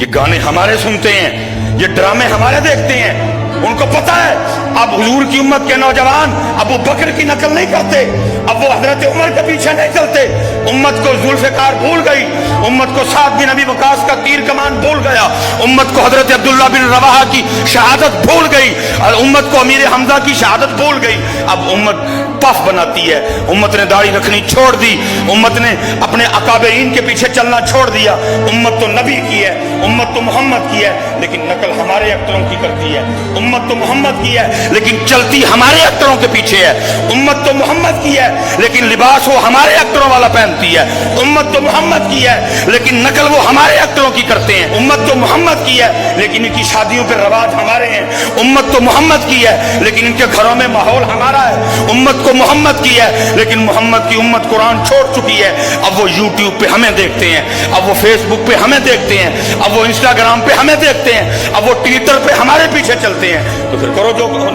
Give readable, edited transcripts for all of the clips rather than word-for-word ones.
ये गाने हमारे सुनते हैं, ये ड्रामे हमारे देखते हैं। उनको पता है अब हुजूर की उम्मत के नौजवान अब वो बकर की नकल नहीं करते, अब वो हजरत उमर के पीछे नहीं चलते। उम्मत को जुल्फ़िकार भूल गई, उम्मत को साद बिन अबी वक़ास का तीर कमान भूल गया, उम्मत को हजरत अब्दुल्ला बिन रवाहा की शहादत भूल गई, और उम्मत को अमीर हमजा की शहादत भूल गई। अब उम्मत पफ बनाती है, उम्मत ने दाढ़ी रखनी छोड़ दी, उम्मत ने अपने अकाबरीन के पीछे चलना छोड़ दिया। उम्मत तो नबी की है, उम्मत तो मोहम्मद की है, लेकिन नकल हमारे अख्तरों की करती है। उम्मत तो मोहम्मद की है, लेकिन चलती हमारे अख्तरों के पीछे है। उम्मत तो मोहम्मद की है, लेकिन लिबास वो हमारे अख्तरों वाला पहनती है। उम्मत तो मोहम्मद की है, लेकिन नकल वो हमारे अख्तरों की करते हैं। उम्मत तो मोहम्मद की है, लेकिन इनकी शादियों पे रवाज हमारे हैं। उम्मत तो मोहम्मद की है, लेकिन इनके घरों में माहौल हमारा है। उम्मत को मोहम्मद की है, लेकिन मोहम्मद की उम्मत कुरान छोड़ चुकी है। अब वो यूट्यूब पे हमें देखते हैं, अब वो फेसबुक पे हमें देखते हैं, अब वो इंस्टाग्राम पे हमें देखते हैं, अब वो ट्विटर पे हमारे पीछे चलते हैं। तो फिर करो जो करो।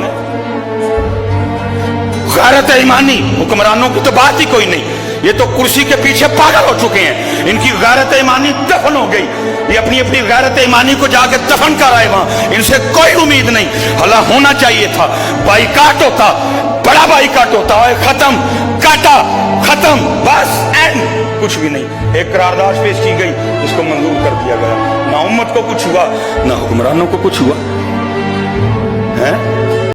गैरत ईमानी हुक्मरानों की तो बात ही कोई नहीं, ये तो कुर्सी के पीछे पागल हो चुके हैं। इनकी गैरत ईमानी दफन हो गई, ये अपनी अपनी गैरत ईमानी को जाके दफन कर आए वहां। इनसे कोई उम्मीद नहीं। हला होना चाहिए था, बाइकाट होता, बड़ा बाइकाट होता है। खत्म, काटा, खत्म, बस एंड, कुछ भी नहीं। एक करारदाद पेश की गई, उसको मंजूर कर दिया गया। ना उम्मत को कुछ हुआ, ना हुक्मरानों को कुछ हुआ है।